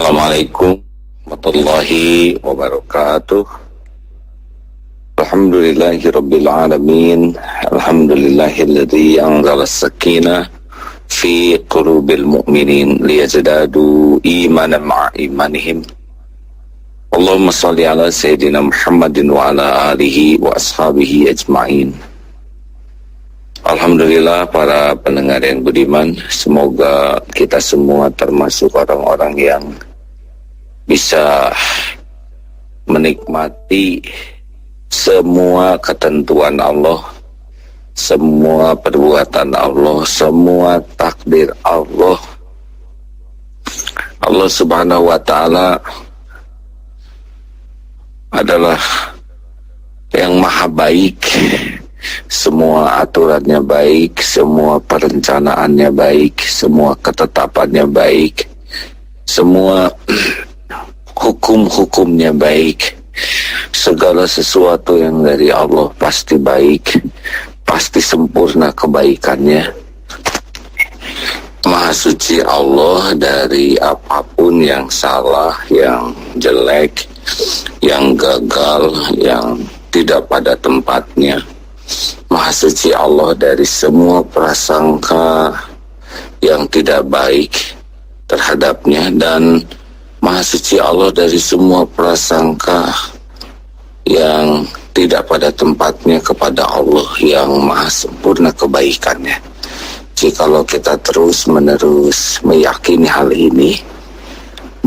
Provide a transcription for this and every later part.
Assalamualaikum warahmatullahi wabarakatuh. Alhamdulillahi rabbil alamin. Alhamdulillahilladzi anzala as-sakinah fi qulubil mu'minin liyazdadu imanan ma'a imanihim. Allahumma shalli ala sayyidina Muhammadin wa ala alihi wa ashabihi ajma'in. Alhamdulillah para pendengar yang budiman, semoga kita semua termasuk orang-orang yang bisa menikmati semua ketentuan Allah, semua perbuatan Allah, semua takdir Allah. Allah Subhanahu wa Ta'ala adalah yang maha baik. Semua aturannya baik, semua perencanaannya baik, semua ketetapannya baik, semua hukum-hukumnya baik. Segala sesuatu yang dari Allah pasti baik, pasti sempurna kebaikannya. Maha suci Allah dari apapun yang salah, yang jelek, yang gagal, yang tidak pada tempatnya. Maha suci Allah dari semua prasangka yang tidak baik terhadapnya, dan maha suci Allah dari semua prasangka yang tidak pada tempatnya kepada Allah yang maha sempurna kebaikannya. Jikalau kita terus menerus meyakini hal ini,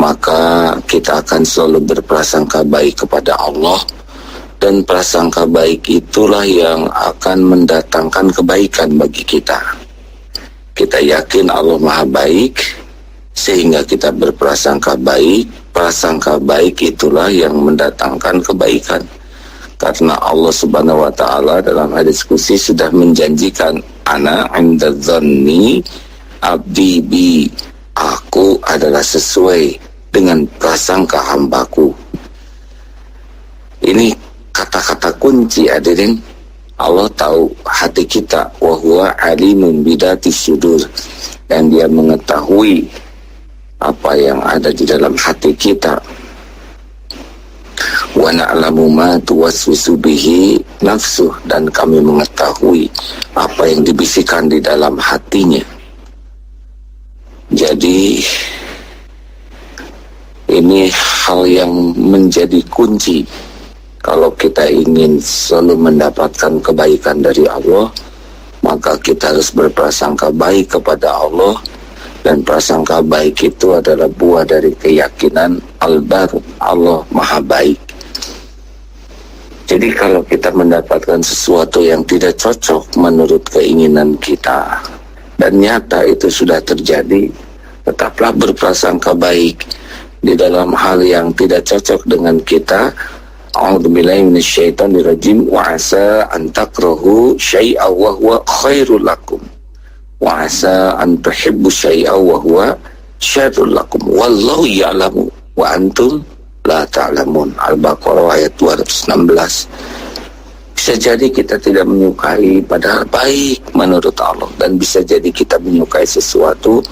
maka kita akan selalu berprasangka baik kepada Allah. Dan prasangka baik itulah yang akan mendatangkan kebaikan bagi kita. Kita yakin Allah maha baik, sehingga kita berprasangka baik. Prasangka baik itulah yang mendatangkan kebaikan. Karena Allah Subhanahu wa Ta'ala dalam hadis qudsi sudah menjanjikan, ana 'inda dzanni abdi bi, aku adalah sesuai dengan prasangka hambaku. Ini kata-kata kunci, hadirin. Allah tahu hati kita, wa huwa alimun bidati sudur, dan dia mengetahui apa yang ada di dalam hati kita. Wa na'lamu ma tuwaswisu bihi nafsuh, dan kami mengetahui apa yang dibisikkan di dalam hatinya. Jadi ini hal yang menjadi kunci. Kalau kita ingin selalu mendapatkan kebaikan dari Allah, maka kita harus berprasangka baik kepada Allah. Dan prasangka baik itu adalah buah dari keyakinan Al-Bar, Allah maha baik. Jadi kalau kita mendapatkan sesuatu yang tidak cocok menurut keinginan kita, dan nyata itu sudah terjadi, tetaplah berprasangka baik. Di dalam hal yang tidak cocok dengan kita, a'udzubillahi minasyaitonirrajim, wa asa an takrahu syai'an wa huwa khairul lakum wa asa an tuhibbu syai'an wa huwa syarrul lakum wallahu ya'lamu wa antum la ta'lamun. Al-Baqarah ayat 216. Bisa jadi kita tidak menyukai padahal baik menurut Allah, dan bisa jadi kita menyukai sesuatu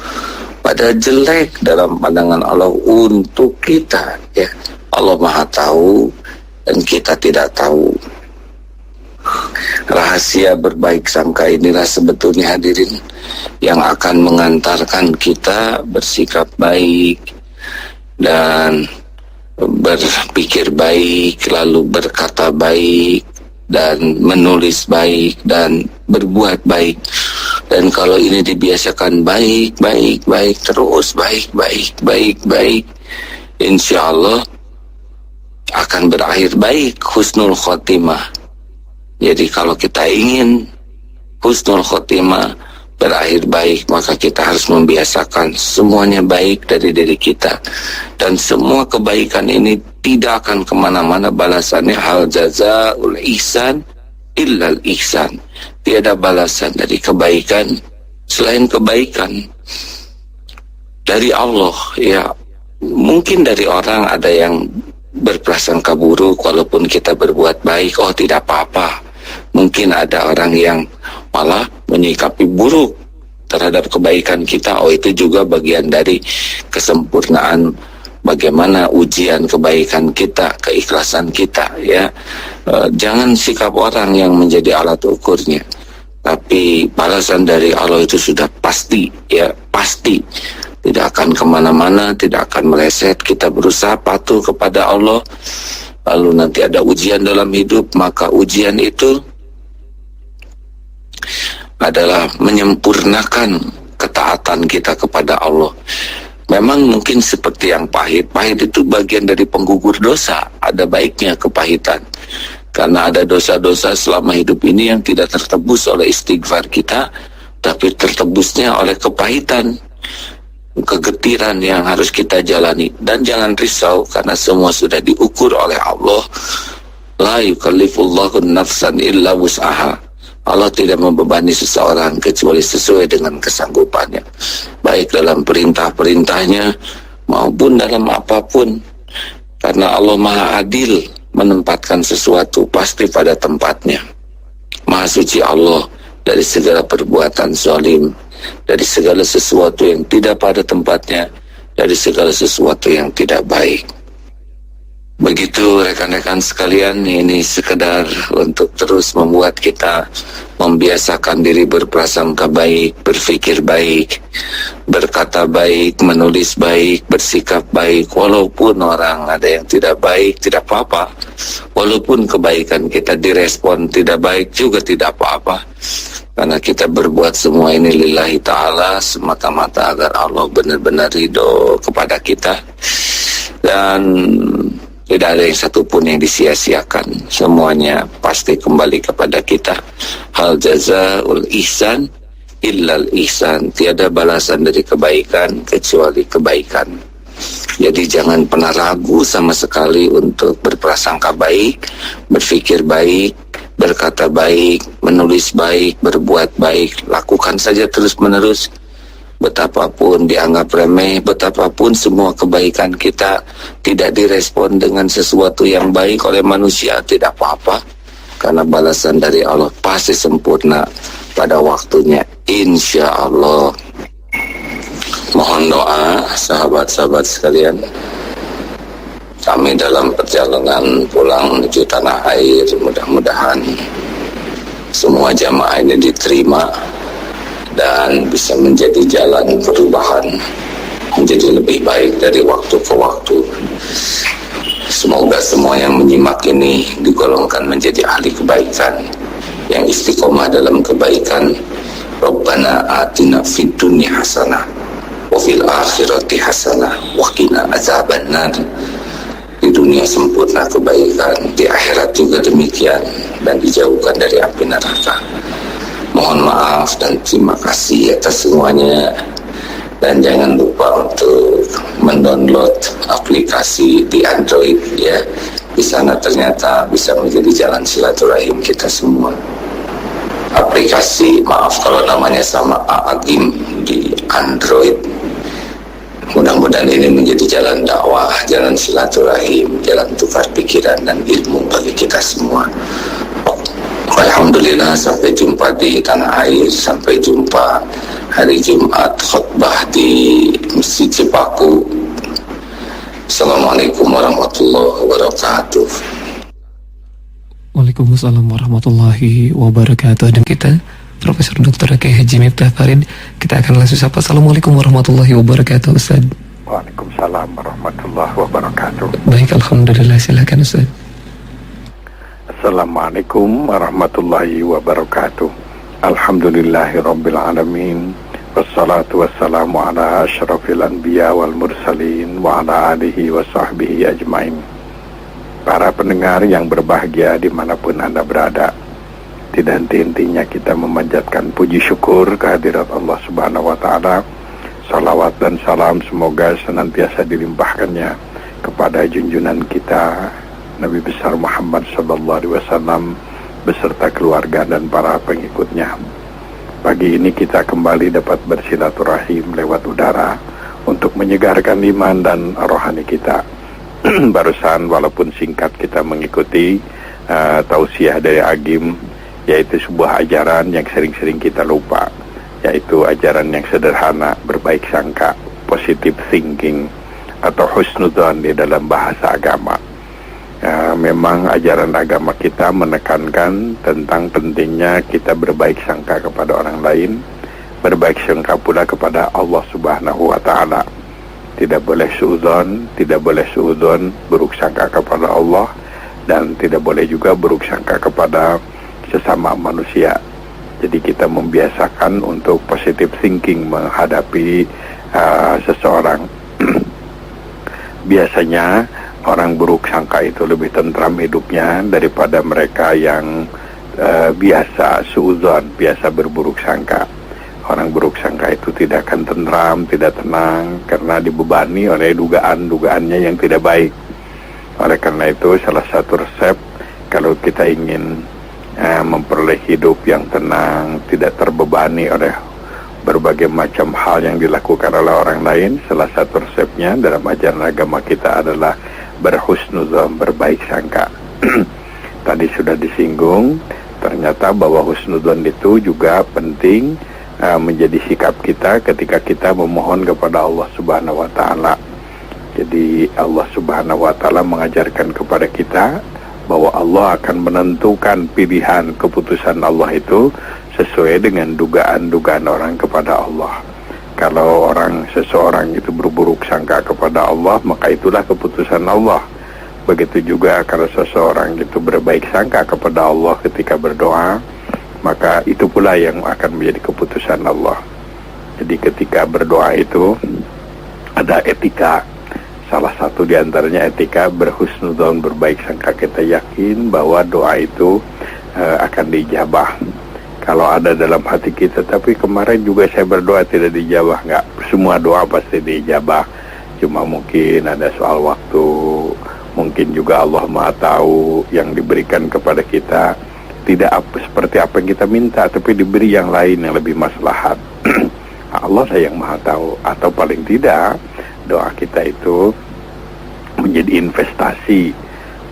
padahal jelek dalam pandangan Allah untuk kita, ya. Allah maha tahu dan kita tidak tahu. Rahasia berbaik sangka inilah sebetulnya, hadirin, yang akan mengantarkan kita bersikap baik dan berpikir baik, lalu berkata baik dan menulis baik dan berbuat baik. Dan kalau ini dibiasakan baik terus, baik, insya Allah akan berakhir baik, husnul khotimah. Jadi kalau kita ingin husnul khotimah, berakhir baik, maka kita harus membiasakan semuanya baik dari diri kita. Dan semua kebaikan ini tidak akan kemana-mana balasannya. Hal jazaul ihsan illal ihsan. Tiada balasan dari kebaikan selain kebaikan dari Allah. Ya, mungkin dari orang ada yang berprasangka buruk walaupun kita berbuat baik, oh tidak apa-apa. Mungkin ada orang yang malah menyikapi buruk terhadap kebaikan kita, oh itu juga bagian dari kesempurnaan bagaimana ujian kebaikan kita, keikhlasan kita, ya. Jangan sikap orang yang menjadi alat ukurnya, tapi balasan dari Allah itu sudah pasti, ya, pasti. Tidak akan kemana-mana, tidak akan meleset. Kita berusaha patuh kepada Allah, lalu nanti ada ujian dalam hidup, maka ujian itu adalah menyempurnakan ketaatan kita kepada Allah. Memang mungkin seperti yang pahit itu bagian dari penggugur dosa. Ada baiknya kepahitan, karena ada dosa-dosa selama hidup ini yang tidak tertebus oleh istighfar kita, tapi tertebusnya oleh kepahitan, kegetiran yang harus kita jalani. Dan jangan risau, karena semua sudah diukur oleh Allah. La yukallifullahu nafsan illa wus'aha. Allah tidak membebani seseorang kecuali sesuai dengan kesanggupannya, baik dalam perintah-perintahnya maupun dalam apapun. Karena Allah Maha Adil, menempatkan sesuatu pasti pada tempatnya. Maha suci Allah dari segala perbuatan zalim, dari segala sesuatu yang tidak pada tempatnya, dari segala sesuatu yang tidak baik. Begitu rekan-rekan sekalian, ini sekedar untuk terus membuat kita membiasakan diri berprasangka baik, berpikir baik, berkata baik, menulis baik, bersikap baik. Walaupun orang ada yang tidak baik, tidak apa-apa. Walaupun kebaikan kita direspon tidak baik juga tidak apa-apa. Karena kita berbuat semua ini lillahi ta'ala, semata-mata agar Allah benar-benar ridho kepada kita. Dan tidak ada yang satupun yang disia-siakan. Semuanya pasti kembali kepada kita. Hal jazaul ihsan illal ihsan. Tiada balasan dari kebaikan kecuali kebaikan. Jadi jangan pernah ragu sama sekali untuk berprasangka baik, berpikir baik, berkata baik, menulis baik, berbuat baik. Lakukan saja terus-menerus. Betapapun dianggap remeh, betapapun semua kebaikan kita tidak direspon dengan sesuatu yang baik oleh manusia, tidak apa-apa. Karena balasan dari Allah pasti sempurna pada waktunya, insya Allah. Mohon doa sahabat-sahabat sekalian. Kami dalam perjalanan pulang menuju tanah air, mudah-mudahan semua jamaah ini diterima dan bisa menjadi jalan perubahan, menjadi lebih baik dari waktu ke waktu. Semoga semua yang menyimak ini digolongkan menjadi ahli kebaikan, yang istiqomah dalam kebaikan. Rabbana atina fid dunya hasanah wa fil akhirati hasanah wa qina azabannar. Di dunia sempurna kebaikan, di akhirat juga demikian, dan dijauhkan dari api neraka. Mohon maaf dan terima kasih atas semuanya. Dan jangan lupa untuk mendownload aplikasi di Android, ya. Di sana ternyata bisa menjadi jalan silaturahim kita semua. Aplikasi, maaf kalau namanya sama, Agim di Android. Mudah-mudahan ini menjadi jalan dakwah, jalan silaturahim, jalan tukar pikiran dan ilmu bagi kita semua. Alhamdulillah, sampai jumpa di tanah air, sampai jumpa hari Jumat khutbah di Masjid Cipaku. Assalamualaikum warahmatullahi wabarakatuh. Waalaikumsalam warahmatullahi wabarakatuh. Dan kita Profesor Dr. Kiai Haji Miftah Farid, kita akan langsung sapa. Assalamualaikum warahmatullahi wabarakatuh, Ustaz. Waalaikumsalam warahmatullahi wabarakatuh. Baik, alhamdulillah, silakan Ustaz. Assalamualaikum warahmatullahi wabarakatuh. Alhamdulillahi rabbil alamin. Wassalatu wassalamu ala asyrafil anbiya wal mursalin wa ala alihi wa sahbihi ajmain. Para pendengar yang berbahagia dimanapun Anda berada, tidak henti-hentinya kita memanjatkan puji syukur kehadirat Allah Subhanahu wa Ta'ala. Salawat dan salam semoga senantiasa dilimpahkannya kepada junjungan kita Nabi besar Muhammad sallallahu alaihi wasallam beserta keluarga dan para pengikutnya. Pagi ini kita kembali dapat bersilaturahim lewat udara untuk menyegarkan iman dan rohani kita. Barusan walaupun singkat kita mengikuti tausiah dari Agim, yaitu sebuah ajaran yang sering-sering kita lupa, yaitu ajaran yang sederhana, berbaik sangka, positive thinking, atau husnudzon di dalam bahasa agama. Memang ajaran agama kita menekankan tentang pentingnya kita berbaik sangka kepada orang lain, berbaik sangka pula kepada Allah Subhanahu wa Ta'ala. Tidak boleh suudzon, buruk sangka kepada Allah, dan tidak boleh juga buruk sangka kepada sesama manusia. Jadi kita membiasakan untuk positive thinking menghadapi seseorang. Biasanya orang buruk sangka itu lebih tentram hidupnya daripada mereka yang biasa suudzon, biasa berburuk sangka. Orang buruk sangka itu tidak akan tentram, tidak tenang, karena dibebani oleh dugaan-dugaannya yang tidak baik. Oleh karena itu, salah satu resep kalau kita ingin memperoleh hidup yang tenang, tidak terbebani oleh berbagai macam hal yang dilakukan oleh orang lain, salah satu resepnya dalam ajaran agama kita adalah berhusnudzon, berbaik sangka. Tadi sudah disinggung, ternyata bahwa husnudzon itu juga penting menjadi sikap kita ketika kita memohon kepada Allah Subhanahu wa Ta'ala. Jadi Allah Subhanahu wa Ta'ala mengajarkan kepada kita bahwa Allah akan menentukan pilihan keputusan Allah itu sesuai dengan dugaan-dugaan orang kepada Allah. Kalau seseorang itu berburuk sangka kepada Allah, maka itulah keputusan Allah. Begitu juga kalau seseorang itu berbaik sangka kepada Allah ketika berdoa, maka itu pula yang akan menjadi keputusan Allah. Jadi ketika berdoa itu ada etika. Salah satu di antaranya etika berhusnudzon, berbaik sangka. Kita yakin bahwa doa itu akan diijabah. Kalau ada dalam hati kita, tapi kemarin juga saya berdoa tidak diijabah, enggak. Semua doa pasti diijabah. Cuma mungkin ada soal waktu, mungkin juga Allah Maha Tahu yang diberikan kepada kita tidak seperti apa yang kita minta, tapi diberi yang lain yang lebih maslahat. Allah lah yang Maha Tahu. Atau paling tidak doa kita itu menjadi investasi,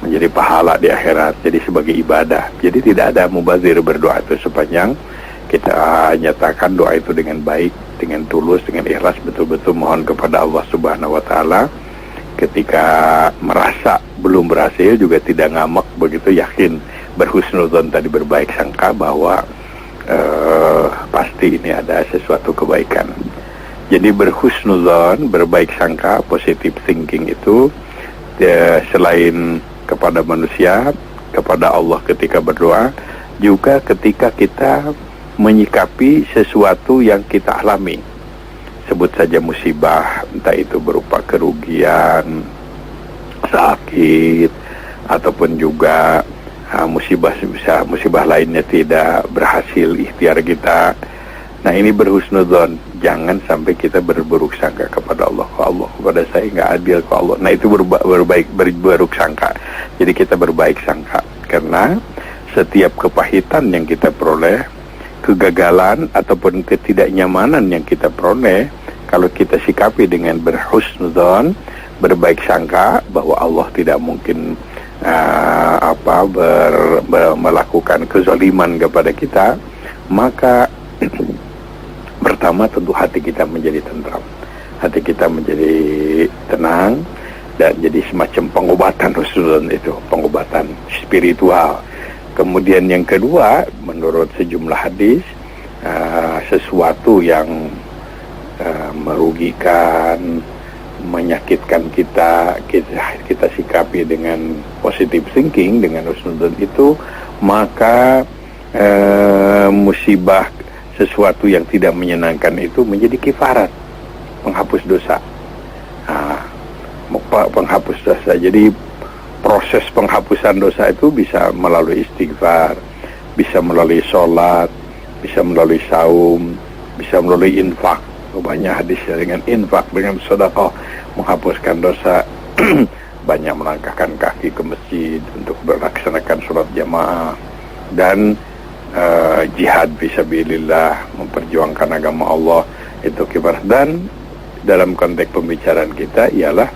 menjadi pahala di akhirat, jadi sebagai ibadah. Jadi tidak ada mubazir berdoa itu sepanjang kita nyatakan doa itu dengan baik, dengan tulus, dengan ikhlas, betul-betul mohon kepada Allah Subhanahu wa Ta'ala. Ketika merasa belum berhasil juga tidak ngamak, begitu yakin berhusnudzon tadi, berbaik sangka bahwa pasti ini ada sesuatu kebaikan. Jadi berhusnudzon, berbaik sangka, positive thinking itu selain kepada manusia, kepada Allah ketika berdoa, juga ketika kita menyikapi sesuatu yang kita alami. Sebut saja musibah, entah itu berupa kerugian, sakit, ataupun juga musibah lainnya tidak berhasil ikhtiar kita. Nah, ini berhusnudzon, jangan sampai kita berburuk sangka kepada Allah. Kok Allah kepada saya nggak adil, kok Allah. Nah, itu berburuk sangka. Jadi kita berbaik sangka, karena setiap kepahitan yang kita peroleh, kegagalan ataupun ketidaknyamanan yang kita peroleh, kalau kita sikapi dengan berhusnudzon, berbaik sangka bahwa Allah tidak mungkin melakukan kezaliman kepada kita, maka pertama tentu hati kita menjadi tentram, hati kita menjadi tenang, dan jadi semacam pengobatan husnudzon itu, pengobatan spiritual. Kemudian yang kedua, menurut sejumlah hadis, sesuatu yang merugikan, menyakitkan kita sikapi dengan positive thinking, dengan husnudzon itu, maka musibah, sesuatu yang tidak menyenangkan itu menjadi kifarat, penghapus dosa. Penghapus dosa. Jadi proses penghapusan dosa itu bisa melalui istighfar, bisa melalui sholat, bisa melalui saum, bisa melalui infak. Banyak hadis dengan infak, dengan sedekah menghapuskan dosa. Banyak melangkahkan kaki ke masjid untuk melaksanakan sholat jamaah, dan jihad fisabilillah, memperjuangkan agama Allah, itu kifarat. Dan dalam konteks pembicaraan kita ialah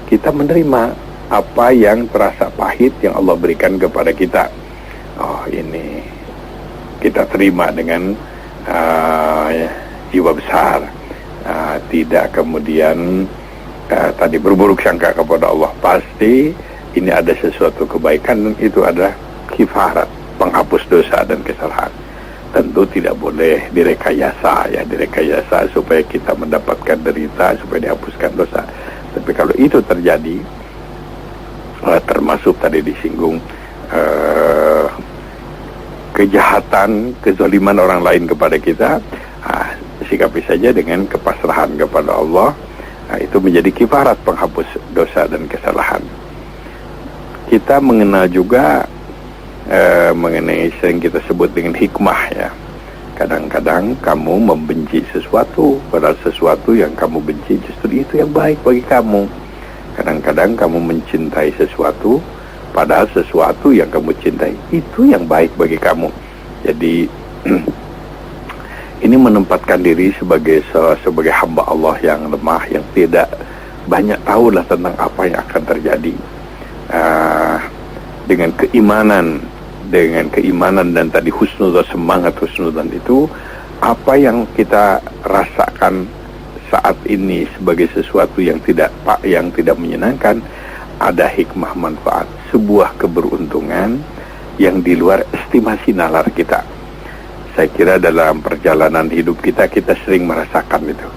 kita menerima apa yang terasa pahit yang Allah berikan kepada kita. Oh, ini kita terima dengan jiwa besar, tidak kemudian tadi berburuk sangka kepada Allah, pasti ini ada sesuatu kebaikan dan itu adalah kifarat, penghapus dosa dan kesalahan. Tentu tidak boleh direkayasa ya, direkayasa supaya kita mendapatkan derita, supaya dihapuskan dosa. Tapi kalau itu terjadi, termasuk tadi disinggung kejahatan, kezaliman orang lain kepada kita, sikapi saja dengan kepasrahan kepada Allah. Itu menjadi kifarat penghapus dosa dan kesalahan. Kita mengenal juga mengenai sering kita sebut dengan hikmah ya. Kadang-kadang kamu membenci sesuatu, padahal sesuatu yang kamu benci justru itu yang baik bagi kamu. Kadang-kadang kamu mencintai sesuatu, padahal sesuatu yang kamu cintai itu yang baik bagi kamu. Jadi ini menempatkan diri sebagai hamba Allah yang lemah, yang tidak banyak tahu lah tentang apa yang akan terjadi. Dengan keimanan dan tadi husnudzon, semangat husnudzon itu, apa yang kita rasakan saat ini sebagai sesuatu yang tidak menyenangkan, ada hikmah manfaat, sebuah keberuntungan yang di luar estimasi nalar kita. Saya kira dalam perjalanan hidup kita sering merasakan itu.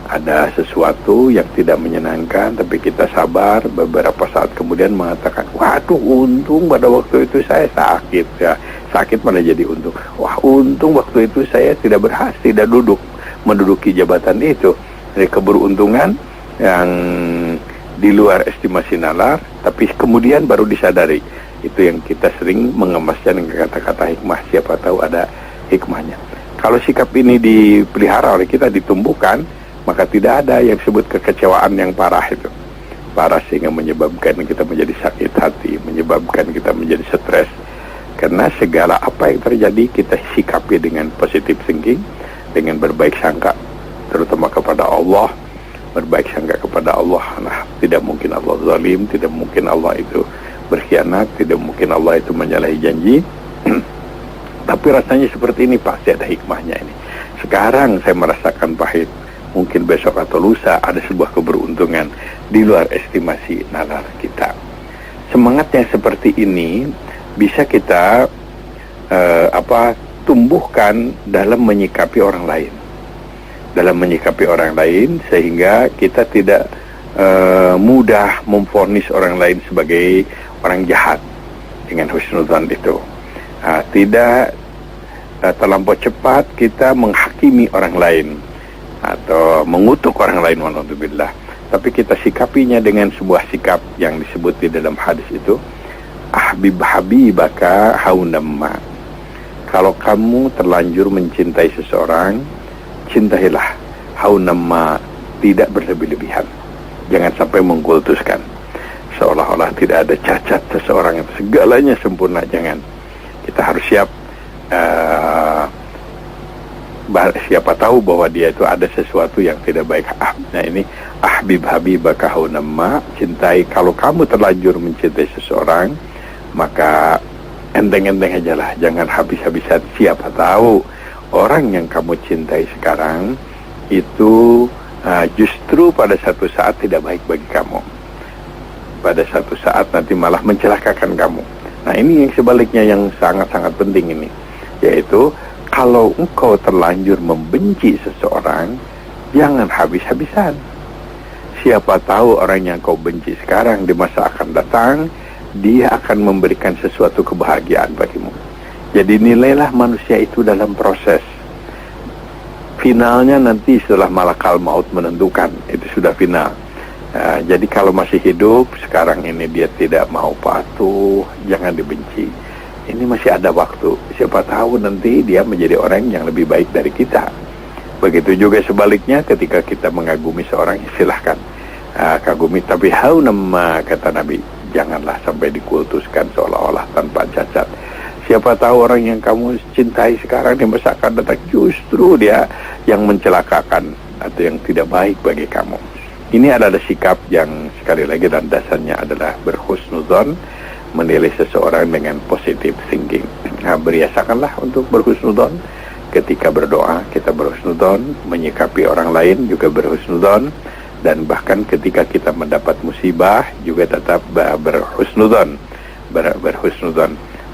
Ada sesuatu yang tidak menyenangkan, tapi kita sabar, beberapa saat kemudian mengatakan, waduh untung pada waktu itu saya sakit ya. Sakit malah jadi untung. Wah untung waktu itu saya tidak berhasil, tidak menduduki jabatan itu. Dari keberuntungan yang di luar estimasi nalar, tapi kemudian baru disadari. Itu yang kita sering mengemasnya dengan kata-kata hikmah. Siapa tahu ada hikmahnya. Kalau sikap ini dipelihara oleh kita, ditumbuhkan, maka tidak ada yang disebut kekecewaan yang parah itu. Parah sehingga menyebabkan kita menjadi sakit hati, menyebabkan kita menjadi stres. Karena segala apa yang terjadi kita sikapi dengan positive thinking, dengan berbaik sangka, terutama kepada Allah. Berbaik sangka kepada Allah. Nah, tidak mungkin Allah zalim, tidak mungkin Allah itu berkhianat, tidak mungkin Allah itu menyalahi janji. Tapi rasanya seperti ini, pasti ada hikmahnya ini. Sekarang saya merasakan pahit, mungkin besok atau lusa ada sebuah keberuntungan di luar estimasi nalar kita. Semangat yang seperti ini bisa kita tumbuhkan dalam menyikapi orang lain. Dalam menyikapi orang lain sehingga kita tidak mudah memvonis orang lain sebagai orang jahat dengan husnudzon itu. Tidak terlampau cepat kita menghakimi orang lain atau mengutuk orang lain, walhamdulillah. Tapi kita sikapinya dengan sebuah sikap yang disebut di dalam hadis itu, ahbib habibaka haunamma. Kalau kamu terlanjur mencintai seseorang, cintailah haunamma, tidak berlebih-lebihan. Jangan sampai mengkultuskan, seolah-olah tidak ada cacat seseorang, segalanya sempurna. Jangan. Kita harus siap, siapa tahu bahwa dia itu ada sesuatu yang tidak baik. Nah ini ahbib habibaka haunamma, cintai. Kalau kamu terlanjur mencintai seseorang, maka enteng-enteng aja lah, jangan habis-habisan. Siapa tahu orang yang kamu cintai sekarang itu justru pada satu saat tidak baik bagi kamu, pada satu saat nanti malah mencelakakan kamu. Nah ini yang sebaliknya yang sangat-sangat penting ini, yaitu kalau engkau terlanjur membenci seseorang, jangan habis-habisan. Siapa tahu orang yang kau benci sekarang di masa akan datang, dia akan memberikan sesuatu kebahagiaan bagimu. Jadi nilailah manusia itu dalam proses. Finalnya nanti setelah malakal maut menentukan, itu sudah final. Jadi kalau masih hidup, sekarang ini dia tidak mau patuh, jangan dibenci. Ini masih ada waktu. Siapa tahu nanti dia menjadi orang yang lebih baik dari kita. Begitu juga sebaliknya, ketika kita mengagumi seorang, silahkan kagumi. Tapi haunamma, kata Nabi, janganlah sampai dikultuskan seolah-olah tanpa cacat. Siapa tahu orang yang kamu cintai sekarang di masa akan datang justru dia yang mencelakakan atau yang tidak baik bagi kamu. Ini adalah sikap yang sekali lagi dan dasarnya adalah berhusnudzon, menilai seseorang dengan positive thinking. Nah, berbiasakanlah untuk berhusnudzon. Ketika berdoa kita berhusnudzon, menyikapi orang lain juga berhusnudzon. dan bahkan ketika kita mendapat musibah juga tetap berhusnudzon.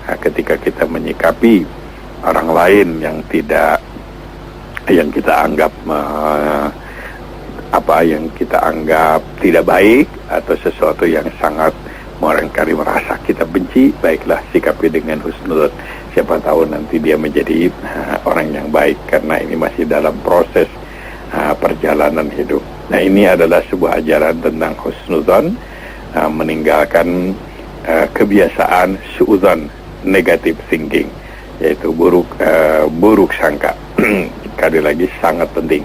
Ketika kita menyikapi orang lain yang kita anggap yang kita anggap tidak baik atau sesuatu yang sangat barangkali merasa kita benci, baiklah sikapi dengan husnudzon. Siapa tahu nanti dia menjadi orang yang baik, karena ini masih dalam proses perjalanan hidup. Nah, ini adalah sebuah ajaran tentang husnudzon, meninggalkan kebiasaan suudzon, negative thinking, yaitu buruk sangka. Sekali lagi sangat penting.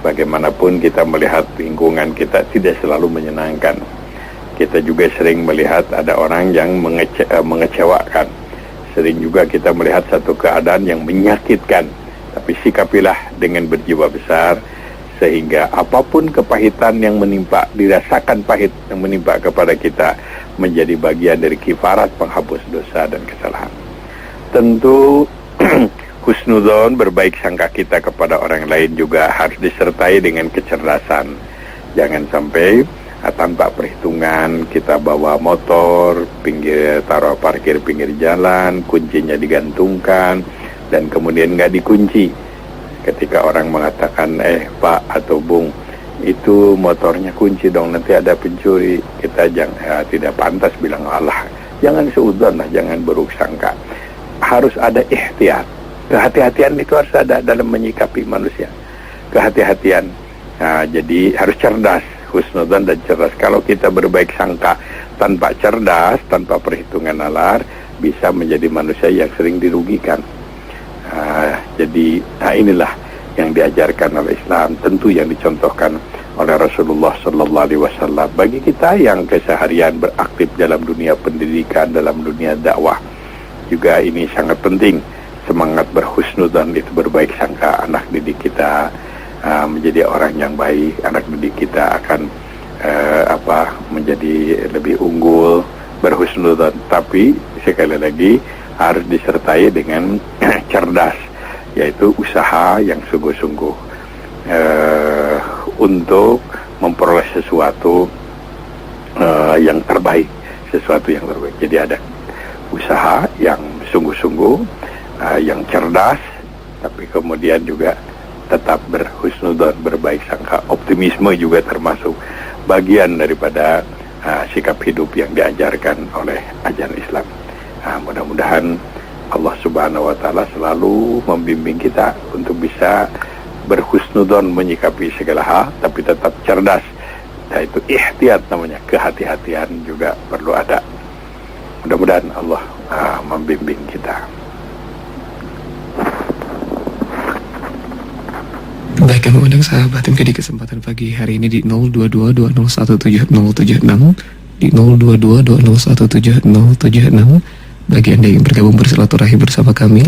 Bagaimanapun kita melihat lingkungan kita tidak selalu menyenangkan. Kita juga sering melihat ada orang yang mengecewakan. Sering juga kita melihat satu keadaan yang menyakitkan. Tapi sikapilah dengan berjiwa besar, sehingga apapun kepahitan yang dirasakan pahit yang menimpa kepada kita, menjadi bagian dari kifarat penghapus dosa dan kesalahan. Tentu husnudzon, berbaik sangka kita kepada orang lain juga harus disertai dengan kecerdasan. Jangan sampai tanpa perhitungan kita bawa motor, parkir pinggir jalan, kuncinya digantungkan dan kemudian nggak dikunci. Ketika orang mengatakan, Pak atau Bung, itu motornya kunci dong, nanti ada pencuri. Kita tidak pantas bilang Allah. Jangan seudon lah, jangan buruk sangka. Harus ada ihtiyat. Kehati-hatian itu harus ada dalam menyikapi manusia. Kehati-hatian. Jadi harus cerdas, husnudzon dan cerdas. Kalau kita berbaik sangka tanpa cerdas, tanpa perhitungan nalar, bisa menjadi manusia yang sering dirugikan. Jadi inilah yang diajarkan oleh Islam, tentu yang dicontohkan oleh Rasulullah SAW. Bagi kita yang keseharian beraktif dalam dunia pendidikan, dalam dunia dakwah, juga ini sangat penting. Semangat berhusnudzon itu, berbaik sangka anak didik kita menjadi orang yang baik, anak didik kita akan menjadi lebih unggul, berhusnudzon. Tapi sekali lagi harus disertai dengan cerdas, yaitu usaha yang sungguh-sungguh untuk memperoleh sesuatu yang terbaik, Jadi ada usaha yang sungguh-sungguh, yang cerdas, tapi kemudian juga tetap berhusnudzon, berbaik sangka. Optimisme juga termasuk bagian daripada sikap hidup yang diajarkan oleh ajaran Islam. Mudah-mudahan Allah Subhanahu wa Ta'ala selalu membimbing kita untuk bisa berhusnudzon menyikapi segala hal, tapi tetap cerdas. Yaitu ihtiyat namanya, kehati-hatian juga perlu ada. Mudah-mudahan Allah membimbing kita. Baik, kami undang sahabat MK di kesempatan pagi hari ini di 0222017076, di 0222017076. Bagi Anda yang bergabung bersilaturahim bersama kami,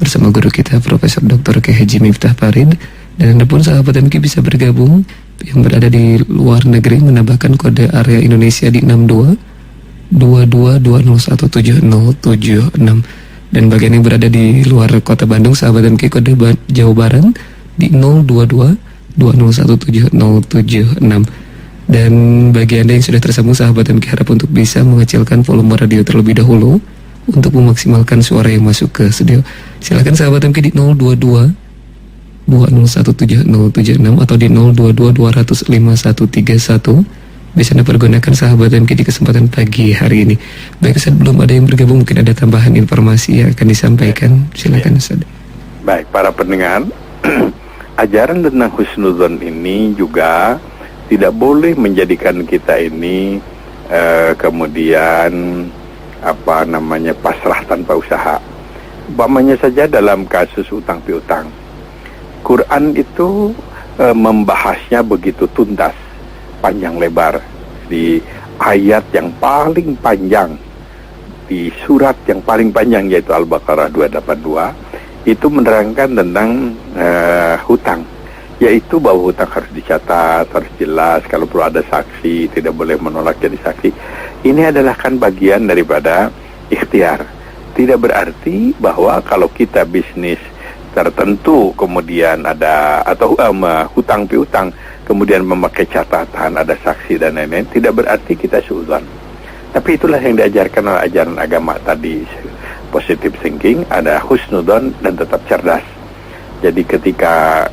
bersama guru kita Profesor Dr. Kiai Haji Miftah Farid, dan Anda pun sahabat MK bisa bergabung yang berada di luar negeri menambahkan kode area Indonesia di 6222017076. Dan bagi yang berada di luar kota Bandung, sahabat MK, kode Jawa Barat di 0222017076. Dan bagi Anda yang sudah tersambung, sahabat MK, harap untuk bisa mengecilkan volume radio terlebih dahulu untuk memaksimalkan suara yang masuk ke studio. Silakan sahabat MK di 0222017076 atau di 0222005131. Bisa Anda pergunakan sahabat MK di kesempatan pagi hari ini. Baik, Ustaz, belum ada yang bergabung, mungkin ada tambahan informasi yang akan disampaikan. Silakan, Ustaz. Baik, para pendengar, ajaran tentang husnudzon ini juga tidak boleh menjadikan kita ini kemudian pasrah tanpa usaha. Umpamanya saja dalam kasus utang piutang, Quran itu membahasnya begitu tuntas, panjang lebar, di ayat yang paling panjang, di surat yang paling panjang yaitu Al-Baqarah 282, itu menerangkan tentang hutang, yaitu bahwa hutang harus dicatat, harus jelas, kalau perlu ada saksi, tidak boleh menolak jadi saksi. Ini adalah kan bagian daripada ikhtiar. Tidak berarti bahwa kalau kita bisnis tertentu kemudian ada atau hutang piutang, kemudian memakai catatan, ada saksi dan lain-lain, tidak berarti kita suudzon. Tapi itulah yang diajarkan oleh ajaran agama tadi, positive thinking, ada husnudzon dan tetap cerdas. Jadi ketika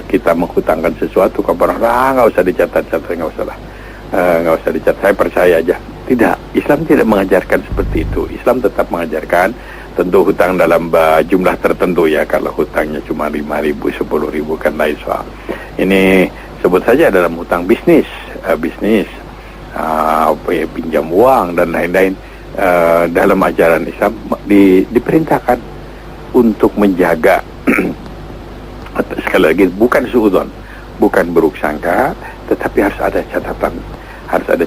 kita menghutangkan sesuatu kepada orang, nggak usah dicatat, nggak usah dicatat, saya percaya aja. Tidak, Islam tidak mengajarkan seperti itu. Islam tetap mengajarkan tentu hutang dalam jumlah tertentu ya. Kalau hutangnya cuma 5.000, 10.000 kan lain soal. Ini sebut saja dalam hutang bisnis, pinjam uang dan lain-lain. Dalam ajaran Islam diperintahkan untuk menjaga sekali lagi bukan suudzon, bukan buruk sangka, tetapi harus ada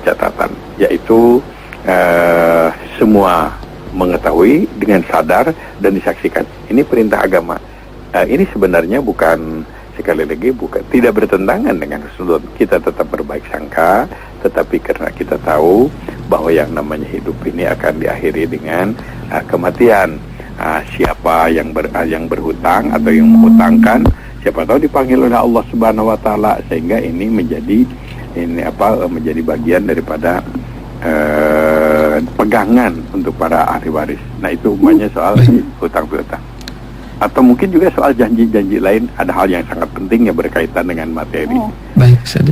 catatan, yaitu semua mengetahui dengan sadar dan disaksikan. Ini perintah agama. Ini sebenarnya bukan, sekali lagi bukan, tidak bertentangan dengan husnudzon. Kita tetap berbaik sangka, tetapi karena kita tahu bahwa yang namanya hidup ini akan diakhiri dengan kematian. Siapa yang berhutang atau yang menghutangkan, siapa tahu dipanggil oleh Allah Subhanahu wa taala, sehingga ini menjadi bagian daripada pegangan untuk para ahli waris. Nah, itu umpamanya soal hutang piutang. Atau mungkin juga soal janji-janji lain, ada hal yang sangat penting yang berkaitan dengan materi. Baik, Ustaz.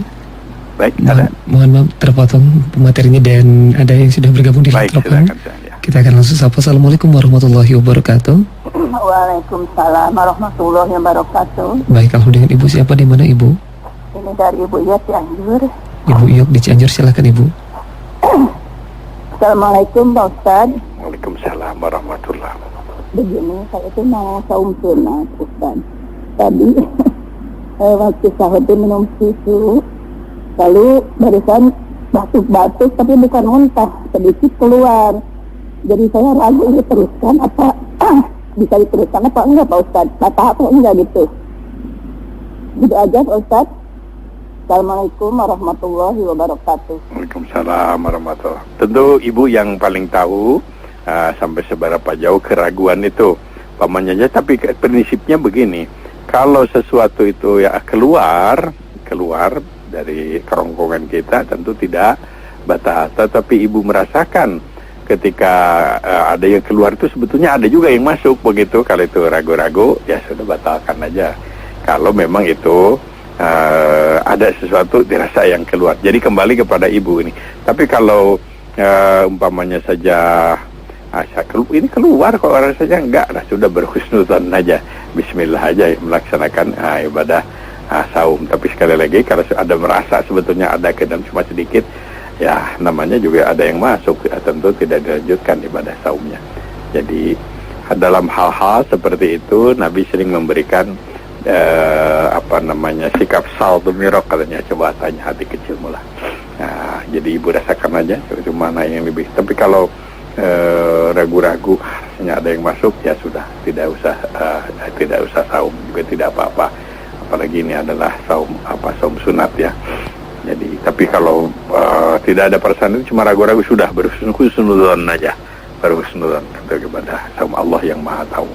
Baik, ada. Mohon maaf terpotong materinya dan ada yang sudah bergabung di telepon. Kita akan langsung sapa. Assalamualaikum warahmatullahi wabarakatuh. Waalaikumsalam warahmatullahi wabarakatuh. Baik, alhamdulillah. Ibu siapa, di mana Ibu? Ini dari Ibu Iyok Cianjur. Ibu Iyok di Cianjur, silakan Ibu. Assalamualaikum Pak Ustaz. Waalaikumsalam warahmatullahi wabarakatuh. Begini, saya itu mau saum sunat Ustaz. Tadi waktu sahur itu minum susu, lalu barusan batuk-batuk tapi bukan muntah, sedikit keluar. Jadi saya ragu diteruskan apa bisa diteruskan apa enggak Pak Ustaz, batal apa enggak gitu. Gitu aja Pak Ustaz. Assalamualaikum warahmatullahi wabarakatuh. Waalaikumsalam warahmatullahi wabarakatuh. Tentu ibu yang paling tahu sampai seberapa jauh keraguan itu pamannya aja. Tapi prinsipnya begini, kalau sesuatu itu ya keluar dari kerongkongan kita tentu tidak batal. Tetapi ibu merasakan ketika ada yang keluar itu sebetulnya ada juga yang masuk begitu. Kalau itu ragu-ragu ya sudah batalkan aja. Kalau memang itu ada sesuatu dirasa yang keluar. Jadi kembali kepada ibu ini. Tapi kalau umpamanya saja ini keluar kok rasanya enggak, nah sudah berhusnudzon aja. Bismillah aja melaksanakan ibadah saum. Tapi sekali lagi kalau ada merasa sebetulnya ada ke dalam cuma sedikit, ya namanya juga ada yang masuk, ya, tentu tidak dilanjutkan ibadah saumnya. Jadi dalam hal-hal seperti itu Nabi sering memberikan sikap saltu mirok, katanya, coba tanya hati kecilmu lah. Nah, jadi ibu rasakan aja mana yang lebih. Tapi kalau ragu-ragu rasanya ada yang masuk, ya sudah tidak usah saum, juga tidak apa-apa. Apalagi ini adalah saum sunat ya. Jadi tapi kalau tidak ada perasaan itu cuma ragu-ragu, sudah berhusnudzon aja, berhusnudzon kepada saum Allah yang Maha Tahu.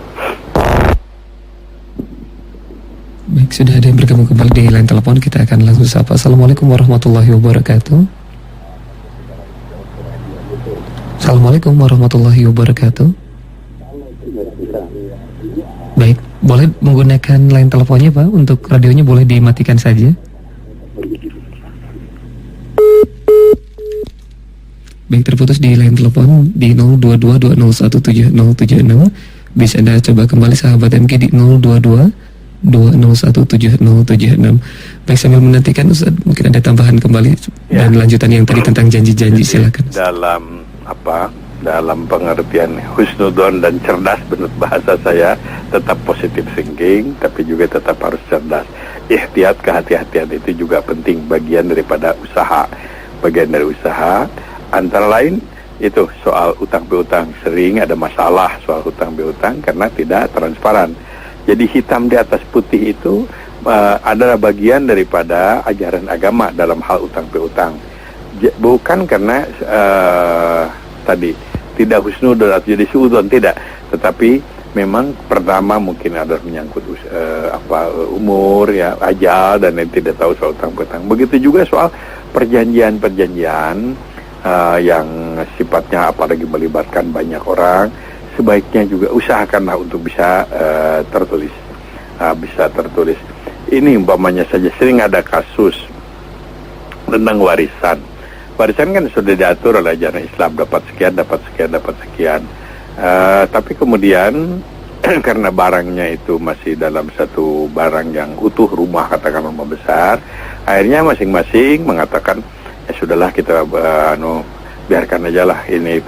Baik, sudah ada yang bergabung kembali di line telepon. Kita akan langsung sapa. Assalamualaikum warahmatullahi wabarakatuh. Assalamualaikum warahmatullahi wabarakatuh. Baik, boleh menggunakan line teleponnya Pak. Untuk radionya boleh dimatikan saja. Baik, terputus di line telepon di 0222017070. Bisa Anda coba kembali sahabat MK di 0222017076. Baik, sambil menantikan Ustaz, mungkin ada tambahan kembali ya, dan lanjutan yang tadi tentang janji-janji, silakan. Dalam pengertian husnudzon dan cerdas, menurut bahasa saya tetap positive thinking, tapi juga tetap harus cerdas. Ihtiyat, kehati-hatian itu juga penting, bagian daripada usaha. Bagian dari usaha antara lain itu soal utang piutang. Sering ada masalah soal utang piutang karena tidak transparan. Jadi hitam di atas putih itu adalah bagian daripada ajaran agama dalam hal utang piutang. Bukan karena tadi tidak husnudzon atau jadi suudzon, tidak. Tetapi memang pertama mungkin ada menyangkut umur ya, ajal, dan yang tidak tahu soal utang-piutang. Begitu juga soal perjanjian yang sifatnya apalagi melibatkan banyak orang, sebaiknya juga usahakanlah untuk bisa tertulis. Ini umpamanya saja sering ada kasus tentang warisan. Warisan kan sudah diatur oleh ajaran Islam, dapat sekian. Tapi kemudian karena barangnya itu masih dalam satu barang yang utuh, rumah katakanlah rumah besar, akhirnya masing-masing mengatakan ya sudahlah kita biarkan aja lah ini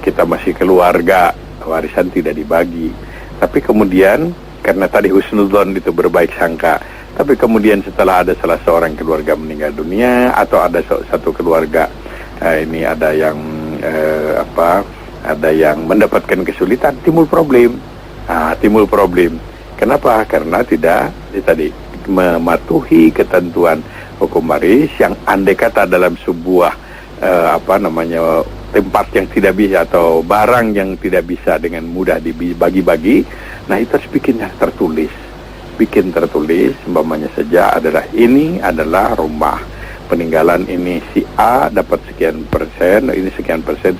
kita masih keluarga, warisan tidak dibagi. Tapi kemudian karena tadi husnudzon itu berbaik sangka, tapi kemudian setelah ada salah seorang keluarga meninggal dunia atau ada satu keluarga ada yang mendapatkan kesulitan, timbul problem. Kenapa? Karena tidak mematuhi ketentuan hukum waris yang andai kata dalam sebuah tempat yang tidak bisa atau barang yang tidak bisa dengan mudah dibagi-bagi, nah itu harus bikin tertulis, umpamanya saja ini adalah rumah peninggalan ini si A dapat sekian persen, ini sekian persen.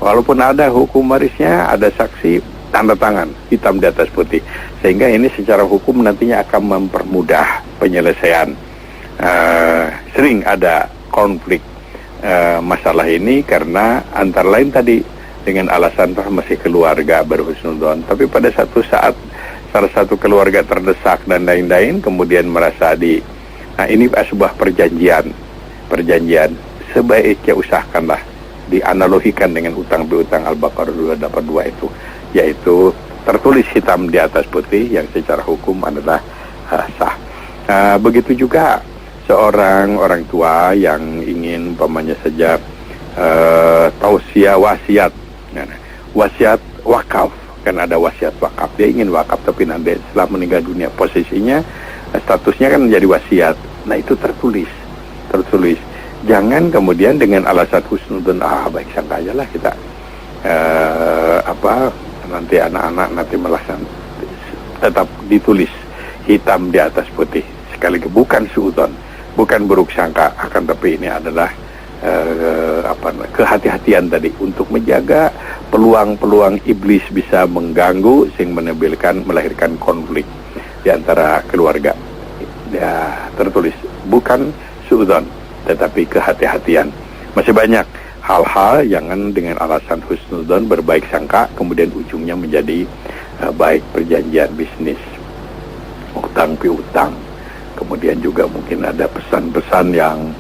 Walaupun ada hukum warisnya, ada saksi, tanda tangan, hitam di atas putih. Sehingga ini secara hukum nantinya akan mempermudah penyelesaian. Sering ada konflik masalah ini karena antara lain tadi dengan alasan masih keluarga berhusnudzon. Tapi pada satu saat salah satu keluarga terdesak dan lain-lain, kemudian merasa ini sebuah perjanjian. Sebaiknya usahakanlah dianalogikan dengan utang piutang Al-Baqarah 282 itu, yaitu tertulis hitam di atas putih yang secara hukum adalah sah. Begitu juga seorang orang tua yang ingin umpamanya saja tausiah wasiat wakaf, kan ada wasiat wakaf, dia ingin wakaf tapi nanti setelah meninggal dunia posisinya statusnya kan menjadi wasiat. Nah itu tertulis. Jangan kemudian dengan alasan husnudzon, baik sangka aja lah kita nanti anak-anak nanti melaksanakan, tetap ditulis hitam di atas putih sekaligus, bukan suudzon, bukan buruk sangka, akan tapi ini adalah kehati-hatian tadi untuk menjaga peluang-peluang iblis bisa mengganggu sehingga melahirkan konflik di antara keluarga. Ya, tertulis bukan suudzon tetapi kehati-hatian. Masih banyak hal-hal jangan dengan alasan husnudzon berbaik sangka kemudian ujungnya menjadi baik perjanjian bisnis, utang piutang. Kemudian juga mungkin ada pesan-pesan yang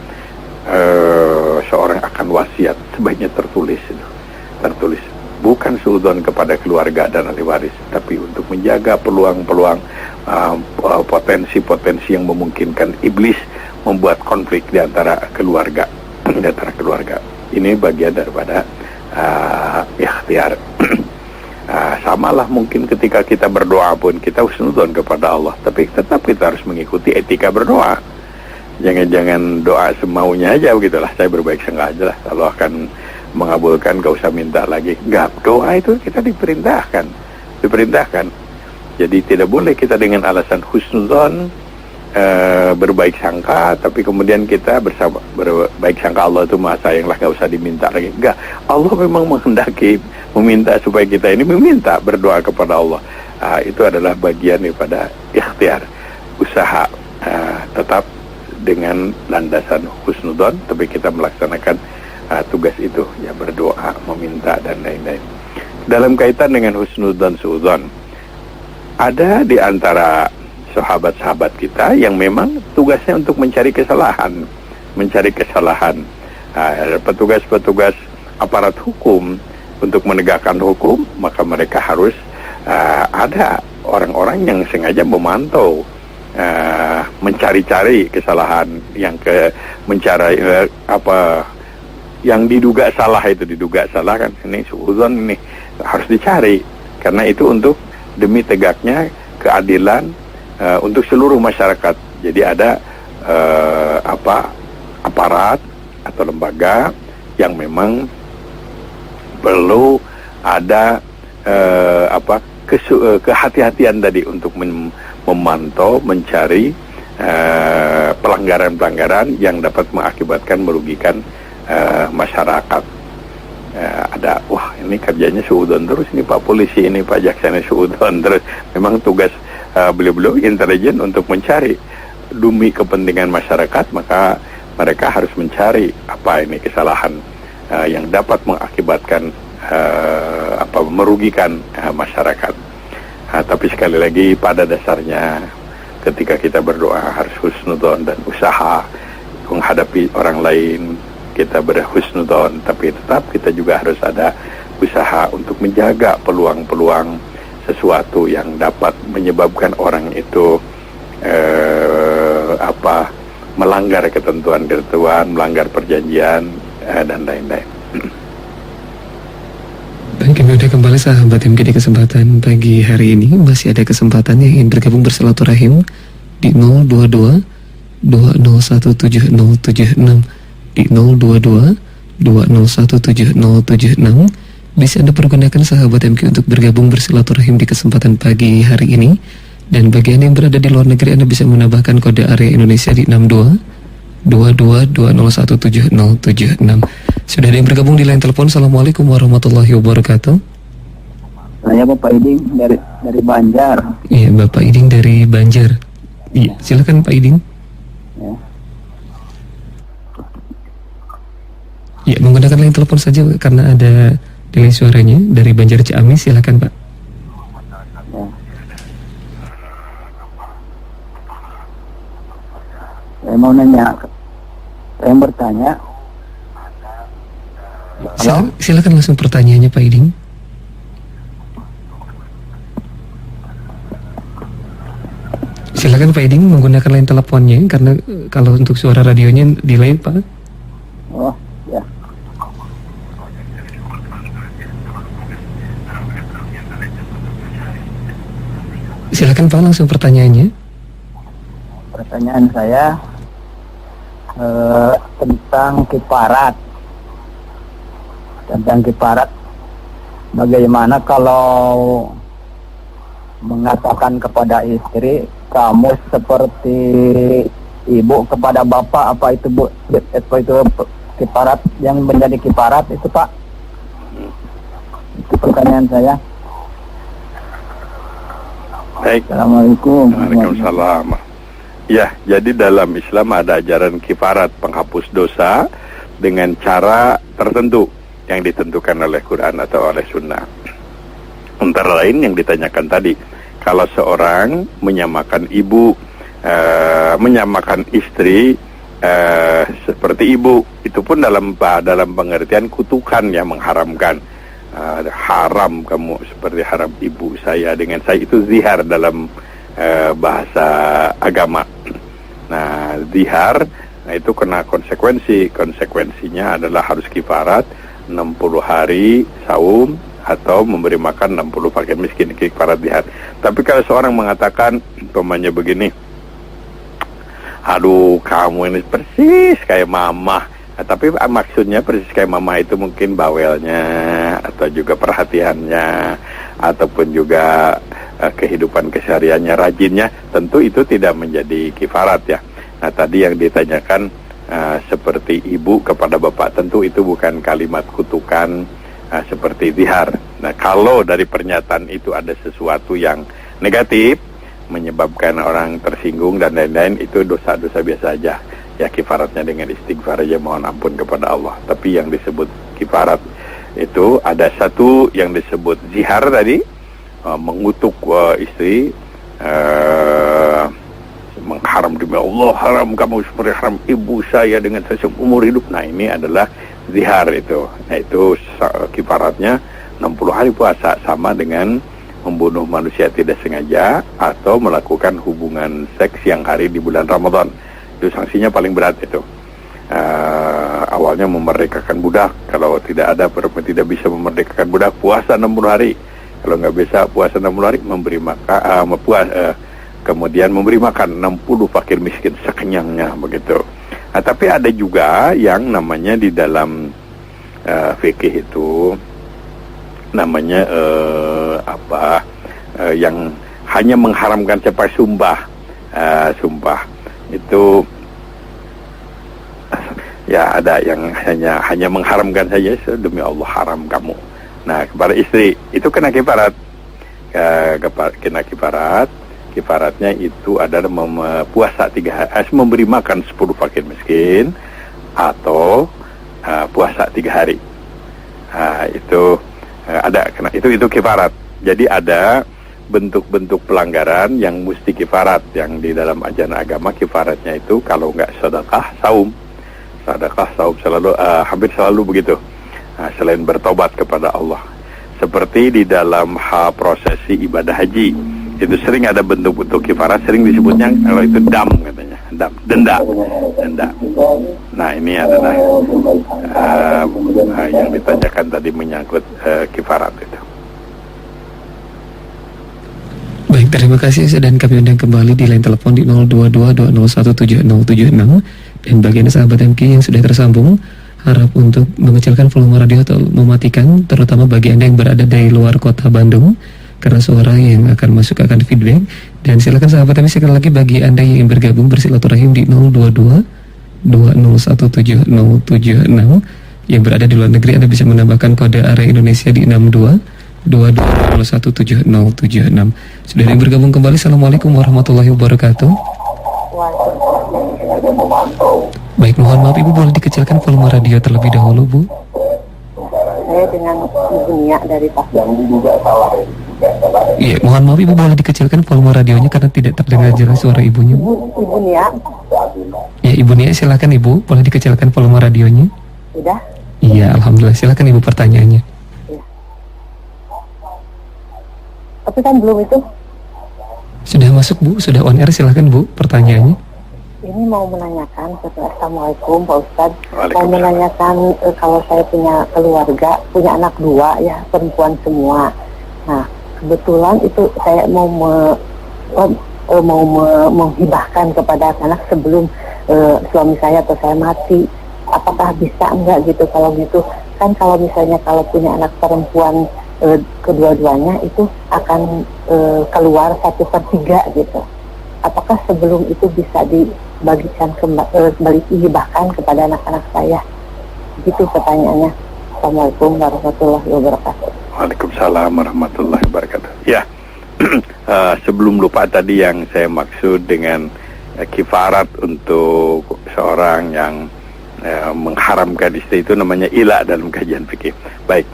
seorang akan wasiat, sebaiknya tertulis bukan suudzon kepada keluarga dan ahli waris, tapi untuk menjaga peluang-peluang potensi-potensi yang memungkinkan iblis membuat konflik di antara keluarga. Ini bagian daripada ikhtiar. Samalah mungkin ketika kita berdoa pun kita husnudzon kepada Allah, tapi tetap kita harus mengikuti etika berdoa. Jangan doa semaunya aja begitulah, saya berbaik sangka aja lah, Allah akan mengabulkan, gak usah minta lagi. Enggak, doa itu kita diperintahkan. Jadi tidak boleh kita dengan alasan husnudzon berbaik sangka, tapi kemudian kita berbaik sangka Allah itu maha sayang lah, gak usah diminta lagi. Enggak, Allah memang menghendaki meminta supaya kita ini meminta, berdoa kepada Allah. Itu adalah bagian daripada ikhtiar, usaha, tetap dengan landasan husnudzon, tapi kita melaksanakan tugas itu, ya berdoa, meminta dan lain-lain. Dalam kaitan dengan husnudzon suudzon, ada di antara sahabat-sahabat kita yang memang tugasnya untuk mencari kesalahan. Petugas-petugas aparat hukum untuk menegakkan hukum, maka mereka harus ada orang-orang yang sengaja memantau, mencari-cari kesalahan, mencari yang diduga salah kan, ini suudzon, ini harus dicari, karena itu untuk demi tegaknya keadilan untuk seluruh masyarakat. Jadi ada aparat atau lembaga yang memang perlu ada kehati-hatian tadi untuk memantau, mencari pelanggaran-pelanggaran yang dapat mengakibatkan merugikan masyarakat. Ada, wah ini kerjanya suudon terus, ini Pak Polisi, ini Pak Jaksa, ini suudon terus. Memang tugas beliau-beliau intelijen untuk mencari demi kepentingan masyarakat, maka mereka harus mencari apa ini kesalahan yang dapat mengakibatkan merugikan masyarakat. Tapi sekali lagi pada dasarnya ketika kita berdoa harus husnudzon dan usaha menghadapi orang lain, kita berhusnudzon, tapi tetap kita juga harus ada usaha untuk menjaga peluang-peluang sesuatu yang dapat menyebabkan orang itu melanggar ketentuan-ketentuan, melanggar perjanjian dan lain-lain. Baik, kami sudah kembali sahabat MG di kesempatan pagi hari ini. Masih ada kesempatan yang ingin bergabung bersilaturahim di 022 20170776, di 022 20170776. Bisa Anda pergunakan sahabat MG untuk bergabung bersilaturahim di kesempatan pagi hari ini. Dan bagi Anda yang berada di luar negeri, Anda bisa menambahkan kode area Indonesia di 6220170776. Sudah ada yang bergabung di line telepon. Assalamualaikum warahmatullahi wabarakatuh. Saya Bapak Iding dari Banjar. Iya, Bapak Iding dari Banjar. Iya, silakan Pak Iding. Ya, menggunakan line telepon saja karena ada delay suaranya dari Banjar Ciamis. Silakan Pak. Ya. Saya mau nanya, saya bertanya. Silakan langsung pertanyaannya Pak Iding. Silakan Pak Iding menggunakan line teleponnya karena kalau untuk suara radionya delay Pak. Oh ya. Silakan Pak, langsung pertanyaannya. Pertanyaan saya tentang kiparat. Bagaimana kalau mengatakan kepada istri, kamu seperti ibu kepada bapak, apa itu Bu? Apa itu kiparat yang menjadi kiparat itu Pak? Itu pertanyaan saya. Baik. Assalamualaikum. Waalaikumsalam. Ya, jadi dalam Islam ada ajaran kifarat, penghapus dosa dengan cara tertentu yang ditentukan oleh Quran atau oleh Sunnah. Antara lain yang ditanyakan tadi, kalau seorang menyamakan ibu, menyamakan istri seperti ibu, itu pun dalam pengertian kutukan yang mengharamkan. Haram kamu seperti haram ibu saya dengan saya, itu zihar dalam bahasa agama. Nah, zihar, nah itu kena konsekuensinya adalah harus kifarat 60 hari saum atau memberi makan 60 fakir miskin, kifarat zihar. Tapi kalau seorang mengatakan umpamanya begini, aduh kamu ini persis kayak mama, nah, tapi maksudnya persis kayak mama itu mungkin bawelnya atau juga perhatiannya ataupun juga kehidupan kesehariannya, rajinnya, tentu itu tidak menjadi kifarat ya. Nah tadi yang ditanyakan seperti ibu kepada bapak, tentu itu bukan kalimat kutukan seperti zihar. Nah kalau dari pernyataan itu ada sesuatu yang negatif menyebabkan orang tersinggung dan lain-lain, itu dosa-dosa biasa aja ya, kifaratnya dengan istighfar aja, mohon ampun kepada Allah. Tapi yang disebut kifarat itu ada satu yang disebut zihar tadi, mengutuk istri, mengharam demi Allah, haram kamu seperti haram ibu saya dengan saya seumur hidup. Nah ini adalah zihar itu. Nah itu kifaratnya 60 hari puasa, sama dengan membunuh manusia tidak sengaja atau melakukan hubungan seks siang hari di bulan Ramadan. Itu sanksinya paling berat itu. Awalnya memerdekakan budak, kalau tidak bisa memerdekakan budak, puasa 60 hari. Kalau nggak bisa puasa 60 hari, memberi makan, kemudian memberi makan 60 fakir miskin sekenyangnya begitu. Nah, tapi ada juga yang namanya di dalam fikih itu namanya yang hanya mengharamkan siapa sumpah itu ya ada yang hanya mengharamkan saja, demi Allah haram kamu. Nah, kepada istri itu kena kifarat. Kena kifaratnya itu adalah puasa 3 hari, memberi makan 10 fakir miskin, atau puasa 3 hari. Itu ada kena itu kifarat. Jadi ada bentuk-bentuk pelanggaran yang mesti kifarat, yang di dalam ajaran agama kifaratnya itu kalau nggak sedekah saum selalu hampir selalu begitu. Selain bertobat kepada Allah, seperti di dalam prosesi ibadah haji itu sering ada bentuk-bentuk kifarat, sering disebutnya kalau itu denda. Nah, ini adalah yang ditanyakan tadi menyangkut kifarat itu. Baik, terima kasih, dan kami undang kembali di line telepon di 0222017076. Dan bagi anda sahabat MK yang sudah tersambung, harap untuk mengecilkan volume radio atau mematikan, terutama bagi anda yang berada dari luar kota Bandung, karena suara yang akan masuk akan feedback. Dan silakan sahabat MK sekali lagi bagi anda yang ingin bergabung bersilaturahim di 0222017076. Yang berada di luar negeri, anda bisa menambahkan kode area Indonesia di 62217076. Sudah yang bergabung kembali. Assalamualaikum warahmatullahi wabarakatuh. Baik, mohon maaf Ibu, boleh dikecilkan volume radio terlebih dahulu, Bu? Saya dengan Ibu Nia dari Pasir. Iya, mohon maaf Ibu, boleh dikecilkan volume radionya karena tidak terdengar jelas suara Ibunya. Ibu Nia. Ya, Ibu Nia, silakan Ibu, boleh dikecilkan volume radionya. Sudah? Iya, alhamdulillah. Silakan Ibu pertanyaannya. Ya. Tapi kan belum itu. Sudah masuk, Bu, sudah on air, silakan Bu pertanyaannya. Ini mau menanyakan, Assalamualaikum Pak Ustadz. Mau menanyakan kalau saya punya keluarga, punya anak 2 ya, perempuan semua. Nah, kebetulan itu saya mau menghibahkan kepada anak sebelum suami saya atau saya mati. Apakah bisa enggak gitu? Kalau gitu kan, kalau misalnya kalau punya anak perempuan kedua-duanya itu akan keluar 1/3 gitu. Apakah sebelum itu bisa dibagikan kembali dihibahkan kepada anak-anak saya? Gitu pertanyaannya. Assalamualaikum warahmatullahi wabarakatuh. Waalaikumsalam warahmatullahi wabarakatuh. Ya, sebelum lupa tadi yang saya maksud dengan kifarat untuk seorang yang mengharamkan istri itu namanya ila dalam kajian fikih. Baik,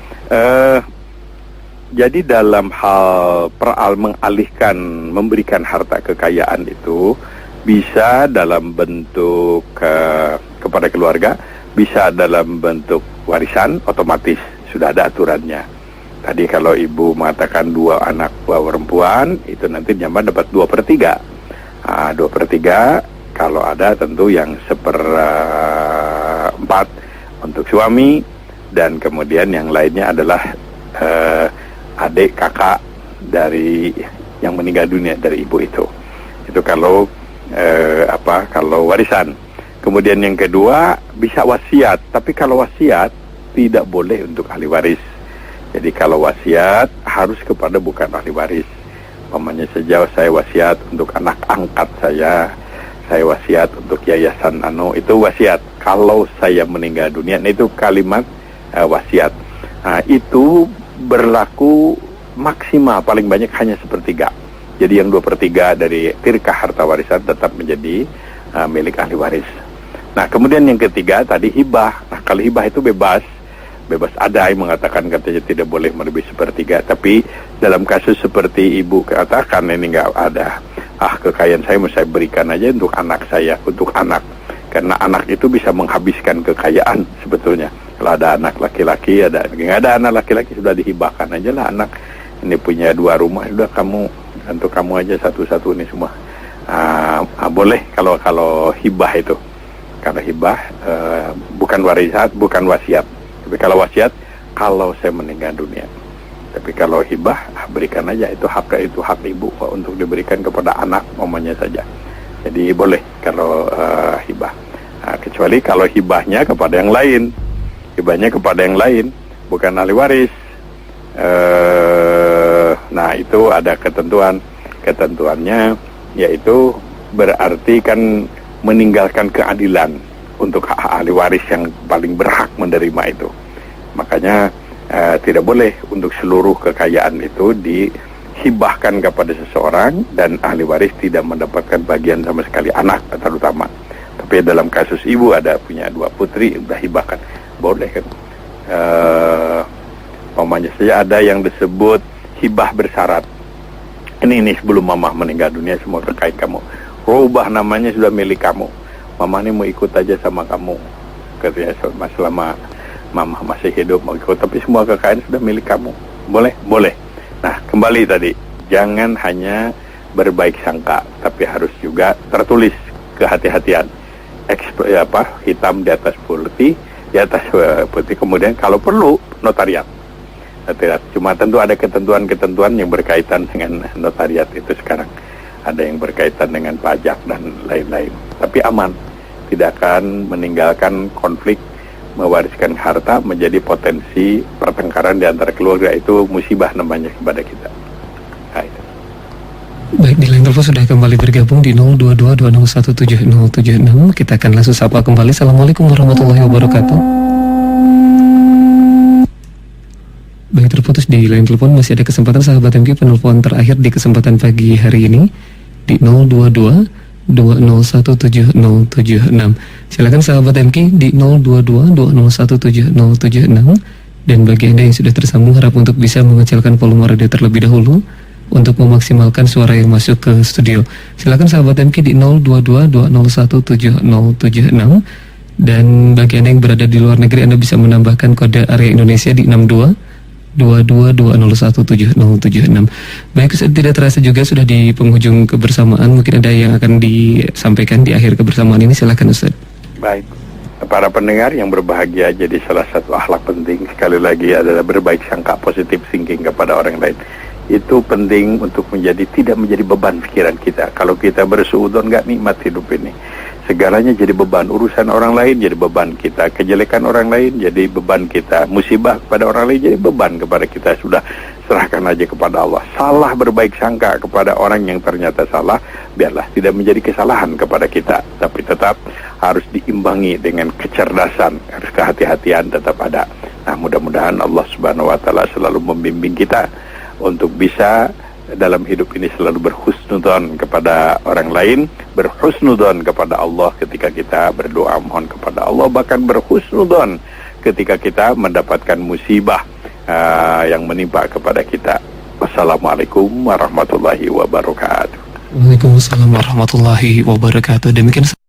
jadi dalam hal mengalihkan, memberikan harta kekayaan itu bisa dalam bentuk kepada keluarga, bisa dalam bentuk warisan, otomatis sudah ada aturannya. Tadi kalau ibu mengatakan 2 anak 2 perempuan, itu nanti nyaman dapat 2/3. 2/3 kalau ada tentu yang 1/4 untuk suami, dan kemudian yang lainnya adalah adik kakak dari yang meninggal dunia dari ibu itu. Itu kalau kalau warisan. Kemudian yang kedua bisa wasiat, tapi kalau wasiat tidak boleh untuk ahli waris. Jadi kalau wasiat harus kepada bukan ahli waris. Umpamanya saja saya wasiat untuk anak angkat saya wasiat untuk yayasan itu wasiat. Kalau saya meninggal dunia, nah itu kalimat wasiat. Nah, itu berlaku maksimal paling banyak hanya 1/3. Jadi yang 2/3 dari tirkah harta warisan tetap menjadi milik ahli waris. Nah, kemudian yang ketiga tadi hibah. Nah, kalau hibah itu bebas ada yang mengatakan katanya tidak boleh melebihi 1/3. Tapi dalam kasus seperti ibu katakan ini nggak ada. Kekayaan saya mau saya berikan aja untuk anak saya, untuk anak. Karena anak itu bisa menghabiskan kekayaan sebetulnya. Kalau ada anak laki-laki, nggak ada anak laki-laki, sudah dihibahkan aja lah anak. Ini punya 2 rumah, sudah untuk kamu aja satu-satu ini semua. Boleh kalau hibah itu. Kalau hibah bukan warisan, bukan wasiat. Tapi kalau wasiat, kalau saya meninggal dunia. Tapi kalau hibah, berikan aja, itu hak ibu untuk diberikan kepada anak momennya saja. Jadi boleh kalau hibah. Kecuali kalau hibahnya kepada yang lain. Hibahnya kepada yang lain, bukan ahli waris. itu ada ketentuannya, yaitu berarti kan meninggalkan keadilan untuk hak ahli waris yang paling berhak menerima itu. Makanya tidak boleh untuk seluruh kekayaan itu dihibahkan kepada seseorang dan ahli waris tidak mendapatkan bagian sama sekali, anak terutama. Tapi dalam kasus ibu ada punya 2 putri, udah hibahkan, boleh kan. Mamanya saja ada yang disebut hibah bersyarat. Ini sebelum mamah meninggal dunia semua terkait kamu. Rubah namanya sudah milik kamu. Mamah ini mau ikut aja sama kamu. Katanya selama mamah masih hidup mau ikut, tapi semua kekayaan sudah milik kamu. Boleh? Boleh. Nah, kembali tadi, jangan hanya berbaik sangka, tapi harus juga tertulis kehati-hatian. Hitam di atas putih, kemudian kalau perlu notariat. Cuma tentu ada ketentuan-ketentuan yang berkaitan dengan notariat itu sekarang. Ada yang berkaitan dengan pajak dan lain-lain. Tapi aman, tidak akan meninggalkan konflik, mewariskan harta menjadi potensi pertengkaran di antara keluarga. Itu musibah namanya kepada kita. Baik, di line telepon sudah kembali bergabung di 0222017076. Kita akan langsung sapa kembali. Assalamualaikum warahmatullahi wabarakatuh. Baik, terputus di line telepon. Masih ada kesempatan sahabat MK penelpon terakhir di kesempatan pagi hari ini di 0222017076. Silakan sahabat MK di 0222017076. Dan bagi Anda yang sudah tersambung, harap untuk bisa mengecilkan volume radio terlebih dahulu untuk memaksimalkan suara yang masuk ke studio. Silakan sahabat MK di 0222017076. Dan bagi Anda yang berada di luar negeri, Anda bisa menambahkan kode area Indonesia di 6222017076. Baik, tidak terasa juga sudah di penghujung kebersamaan. Mungkin ada yang akan disampaikan di akhir kebersamaan ini. Silakan Ustaz. Baik, para pendengar yang berbahagia, jadi salah satu akhlak penting sekali lagi adalah berbaik sangka, positive thinking kepada orang lain. Itu penting untuk tidak menjadi beban pikiran kita. Kalau kita bersuudzon, nggak nikmat hidup ini. Segalanya jadi beban, urusan orang lain jadi beban kita, kejelekan orang lain jadi beban kita, musibah kepada orang lain jadi beban kepada kita. Sudah serahkan aja kepada Allah. Salah berbaik sangka kepada orang yang ternyata salah, biarlah tidak menjadi kesalahan kepada kita, tapi tetap harus diimbangi dengan kecerdasan, harus kehati-hatian tetap ada. Nah, mudah-mudahan Allah Subhanahu wa taala selalu membimbing kita untuk bisa dalam hidup ini selalu berhusnudzon kepada orang lain, berhusnudzon kepada Allah ketika kita berdoa mohon kepada Allah, bahkan berhusnudzon ketika kita mendapatkan musibah yang menimpa kepada kita. Wassalamualaikum warahmatullahi wabarakatuh. Waalaikumsalam warahmatullahi wabarakatuh. Demikian